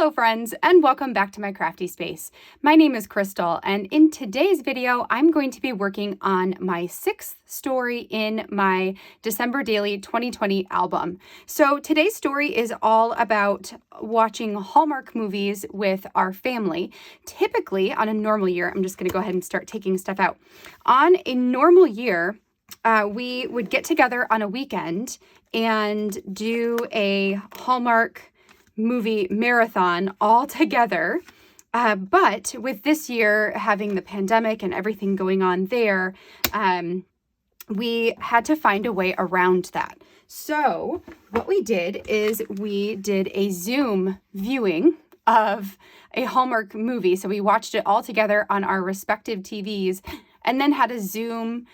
Hello friends, and welcome back to my crafty space. My name is Crystal, and in today's video, I'm going to be working on my 6th story in my December Daily 2020 album. So today's story is all about watching Hallmark movies with our family. Typically, on a normal year, I'm just going to go ahead and start taking stuff out. On a normal year, we would get together on a weekend and do a Hallmark movie marathon all together. But with this year having the pandemic and everything going on there, we had to find a way around that. So what we did is we did a Zoom viewing of a Hallmark movie. So we watched it all together on our respective TVs and then had a Zoom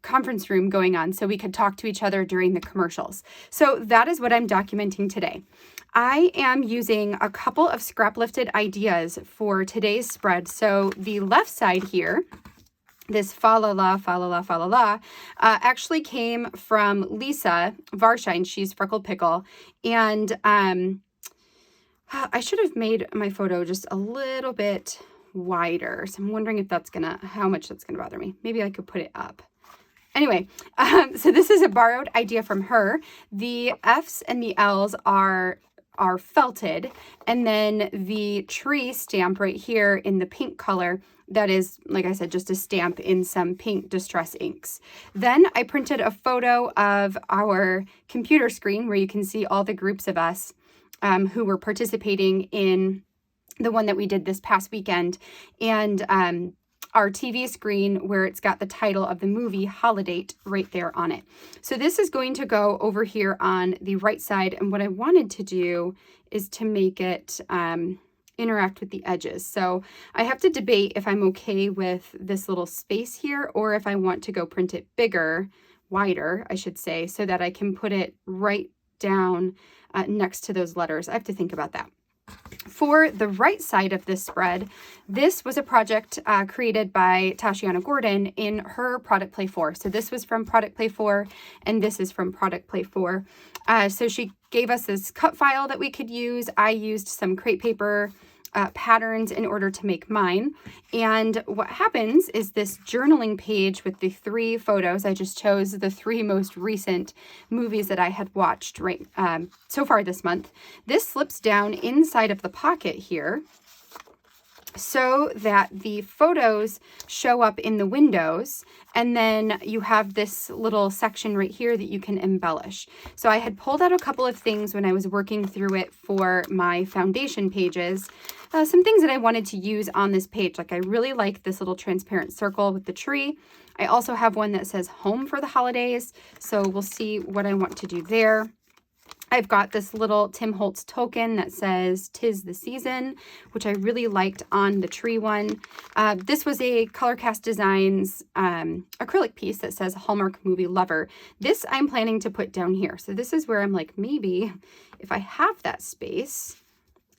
conference room going on so we could talk to each other during the commercials. So that is what I'm documenting today. I am using a couple of scrap lifted ideas for today's spread. So the left side here, this fa la la, fa la la, fa la la, actually came from Lisa Varshine. She's Freckled Pickle. And I should have made my photo just a little bit wider. So I'm wondering if that's how much that's gonna bother me. Maybe I could put it up. Anyway, so this is a borrowed idea from her. The F's and the L's are felted, and then the tree stamp right here in the pink color, that is, like I said, just a stamp in some pink distress inks. Then I printed a photo of our computer screen where you can see all the groups of us who were participating in the one that we did this past weekend, and our TV screen where it's got the title of the movie, Holiday, right there on it. So this is going to go over here on the right side, and what I wanted to do is to make it interact with the edges. So I have to debate if I'm okay with this little space here or if I want to go print it bigger, wider, I should say, so that I can put it right down next to those letters. I have to think about that. For the right side of this spread, this was a project created by Tashiana Gordon in her Product Play 4. So this was from Product Play 4, and this is from Product Play 4. So she gave us this cut file that we could use. I used some crepe paper patterns in order to make mine. And what happens is this journaling page with the 3 photos. I just chose the 3 most recent movies that I had watched so far this month. This slips down inside of the pocket here so that the photos show up in the windows, and then you have this little section right here that you can embellish. So I had pulled out a couple of things when I was working through it for my foundation pages, some things that I wanted to use on this page. Like I really like this little transparent circle with the tree. I also have one that says home for the holidays, so we'll see what I want to do there. I've got this little Tim Holtz token that says "'Tis the Season," which I really liked on the tree one. This was a Colorcast Designs acrylic piece that says Hallmark Movie Lover. This I'm planning to put down here. So this is where I'm like, maybe if I have that space,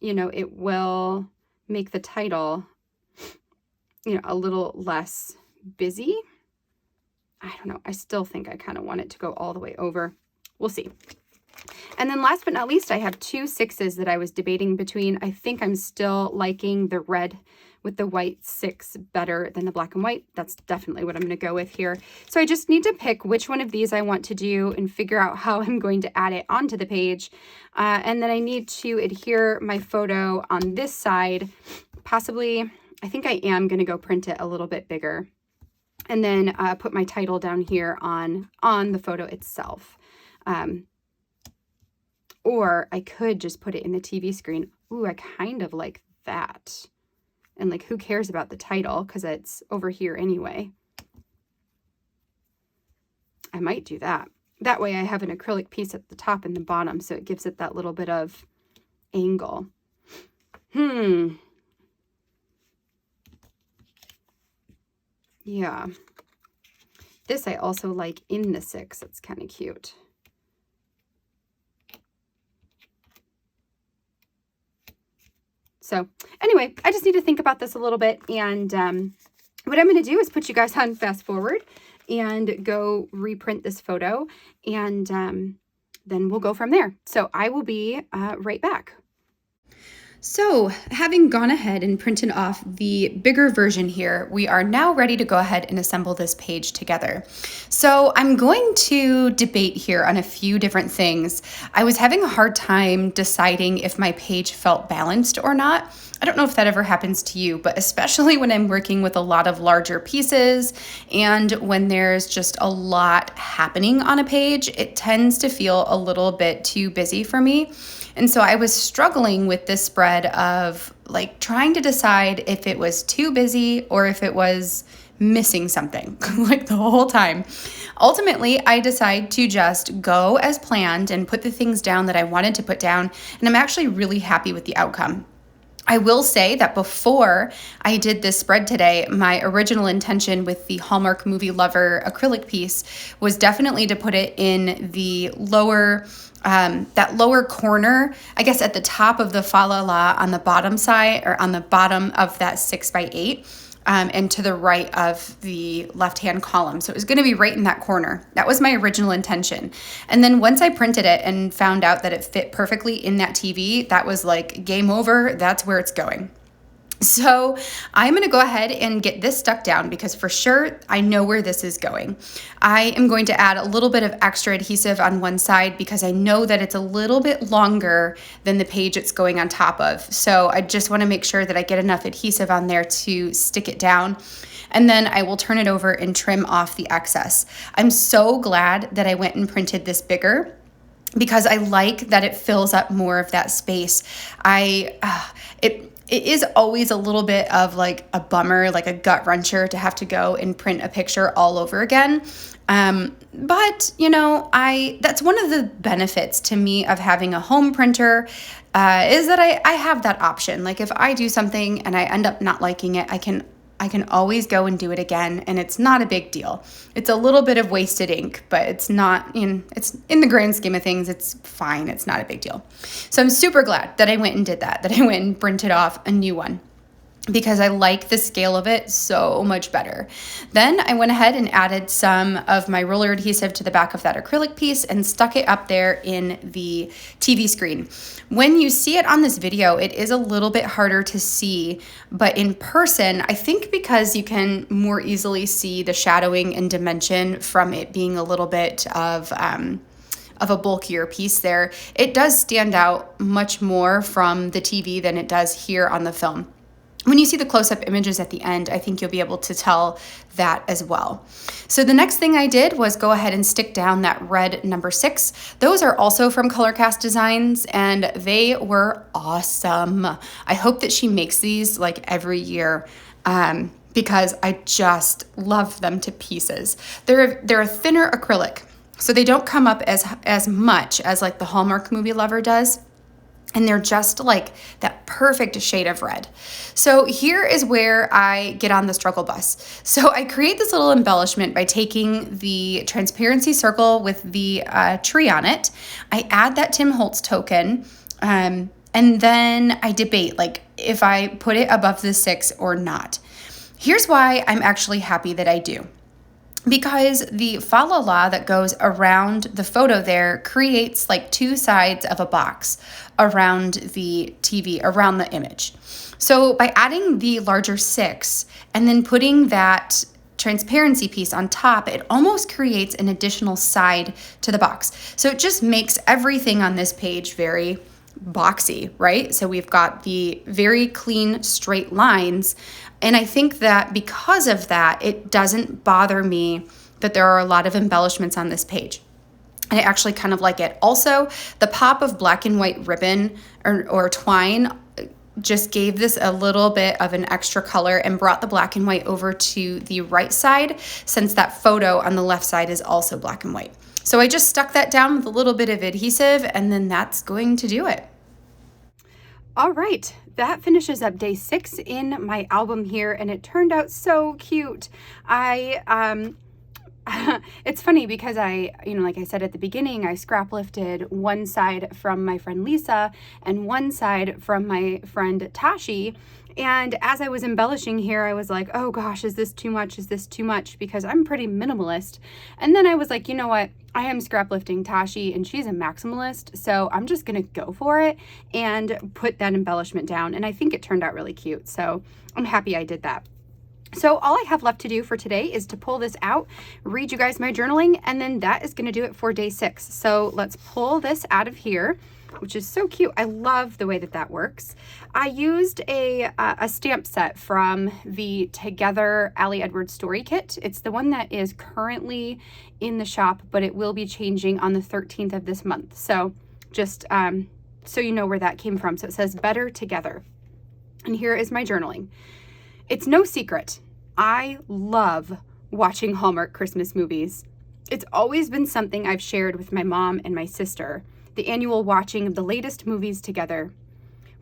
it will make the title, a little less busy. I don't know. I still think I kind of want it to go all the way over. We'll see. And then last but not least, I have 2 6s that I was debating between. I think I'm still liking the red with the white 6 better than the black and white. That's definitely what I'm going to go with here. So I just need to pick which one of these I want to do and figure out how I'm going to add it onto the page. And then I need to adhere my photo on this side. Possibly, I think I am going to go print it a little bit bigger. And then put my title down here on the photo itself. Or I could just put it in the TV screen. Ooh, I kind of like that. And like, who cares about the title? Because it's over here anyway. I might do that. That way I have an acrylic piece at the top and the bottom, so it gives it that little bit of angle. Yeah. This I also like in the 6. It's kind of cute. So anyway, I just need to think about this a little bit, and what I'm going to do is put you guys on fast forward and go reprint this photo, and then we'll go from there. So I will be right back. So, having gone ahead and printed off the bigger version here, we are now ready to go ahead and assemble this page together. So, I'm going to debate here on a few different things. I was having a hard time deciding if my page felt balanced or not. I don't know if that ever happens to you, but especially when I'm working with a lot of larger pieces and when there's just a lot happening on a page, it tends to feel a little bit too busy for me. And so I was struggling with this spread of like trying to decide if it was too busy or if it was missing something like the whole time. Ultimately, I decided to just go as planned and put the things down that I wanted to put down. And I'm actually really happy with the outcome. I will say that before I did this spread today, my original intention with the Hallmark Movie Lover acrylic piece was definitely to put it in the lower, that lower corner, I guess at the top of the fa la la on the bottom side or on the bottom of that 6x8. And to the right of the left-hand column. So it was going to be right in that corner. That was my original intention. And then once I printed it and found out that it fit perfectly in that TV, that was like game over. That's where it's going. So I'm going to go ahead and get this stuck down because for sure I know where this is going. I am going to add a little bit of extra adhesive on one side because I know that it's a little bit longer than the page it's going on top of. So I just want to make sure that I get enough adhesive on there to stick it down. And then I will turn it over and trim off the excess. I'm so glad that I went and printed this bigger because I like that it fills up more of that space. It is always a little bit of like a bummer, like a gut wrencher to have to go and print a picture all over again. But you know, that's one of the benefits to me of having a home printer, is that I have that option. Like if I do something and I end up not liking it, I can always go and do it again, and it's not a big deal. It's a little bit of wasted ink, but it's not, it's in the grand scheme of things, it's fine. It's not a big deal. So I'm super glad that I went and did that I went and printed off a new one because I like the scale of it so much better. Then I went ahead and added some of my roller adhesive to the back of that acrylic piece and stuck it up there in the TV screen. When you see it on this video, it is a little bit harder to see, but in person, I think because you can more easily see the shadowing and dimension from it being a little bit of a bulkier piece there, it does stand out much more from the TV than it does here on the film. When you see the close-up images at the end, I think you'll be able to tell that as well. So the next thing I did was go ahead and stick down that red number 6. Those are also from Colorcast Designs, and they were awesome. I hope that she makes these like every year because I just love them to pieces. They're a thinner acrylic, so they don't come up as much as like the Hallmark Movie Lover does. And they're just like that perfect shade of red. So here is where I get on the struggle bus. So I create this little embellishment by taking the transparency circle with the tree on it. I add that Tim Holtz token, and then I debate like if I put it above the 6 or not. Here's why I'm actually happy that I do. Because the fa la la that goes around the photo there creates like 2 sides of a box around the TV, around the image. So by adding the larger 6 and then putting that transparency piece on top, it almost creates an additional side to the box. So it just makes everything on this page very boxy, right? So we've got the very clean straight lines. And I think that because of that, it doesn't bother me that there are a lot of embellishments on this page. I actually kind of like it. Also, the pop of black and white ribbon or twine just gave this a little bit of an extra color and brought the black and white over to the right side, since that photo on the left side is also black and white. So I just stuck that down with a little bit of adhesive, and then that's going to do it. All right, that finishes up day 6 in my album here, and it turned out so cute. It's funny because like I said at the beginning, I scrap lifted one side from my friend Lisa and one side from my friend Tashi. And as I was embellishing here, I was like, oh gosh, is this too much? Is this too much? Because I'm pretty minimalist. And then I was like, you know what? I am scrap lifting Tashi and she's a maximalist, so I'm just gonna go for it and put that embellishment down. And I think it turned out really cute, so I'm happy I did that. So all I have left to do for today is to pull this out, read you guys my journaling, and then that is gonna do it for day 6. So let's pull this out of here, which is so cute. I love the way that that works. I used a stamp set from the Together Allie Edwards Story Kit. It's the one that is currently in the shop, but it will be changing on the 13th of this month. So just so you know where that came from. So it says Better Together. And here is my journaling. It's no secret, I love watching Hallmark Christmas movies. It's always been something I've shared with my mom and my sister, the annual watching of the latest movies together.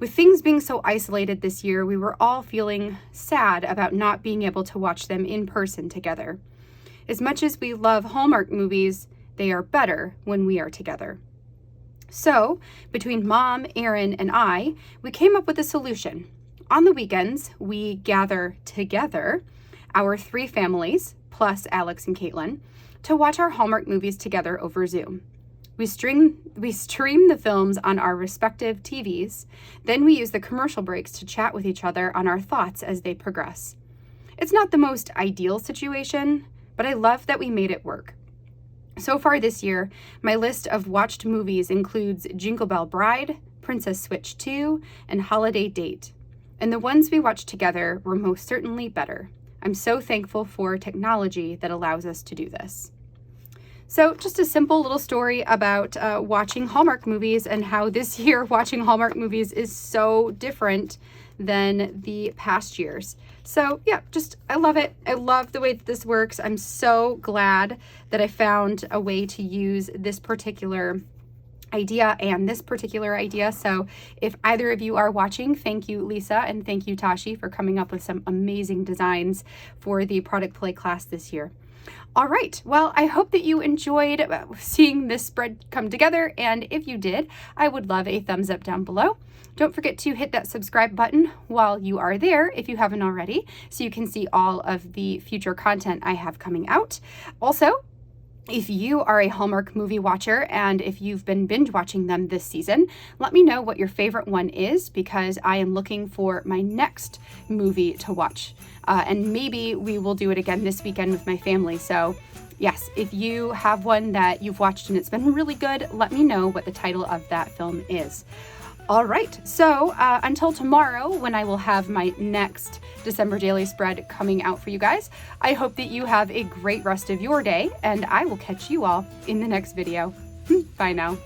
With things being so isolated this year, we were all feeling sad about not being able to watch them in person together. As much as we love Hallmark movies, they are better when we are together. So, between Mom, Erin, and I, we came up with a solution. On the weekends, we gather together, our 3 families, plus Alex and Caitlin, to watch our Hallmark movies together over Zoom. We stream the films on our respective TVs, then we use the commercial breaks to chat with each other on our thoughts as they progress. It's not the most ideal situation, but I love that we made it work. So far this year, my list of watched movies includes Jingle Bell Bride, Princess Switch 2, and Holiday Date. And the ones we watched together were most certainly better. I'm so thankful for technology that allows us to do this. So just a simple little story about watching Hallmark movies and how this year watching Hallmark movies is so different than the past years. So yeah, I love it. I love the way that this works. I'm so glad that I found a way to use this particular idea and this particular idea. So if either of you are watching, thank you, Lisa, and thank you, Tashi, for coming up with some amazing designs for the product play class this year. All right, well, I hope that you enjoyed seeing this spread come together, and if you did, I would love a thumbs up down below. Don't forget to hit that subscribe button while you are there if you haven't already, so you can see all of the future content I have coming out. Also, if you are a Hallmark movie watcher and if you've been binge watching them this season, let me know what your favorite one is, because I am looking for my next movie to watch. And maybe we will do it again this weekend with my family. So yes, if you have one that you've watched and it's been really good, let me know what the title of that film is. All right, so until tomorrow, when I will have my next December daily spread coming out for you guys, I hope that you have a great rest of your day, and I will catch you all in the next video. Bye now.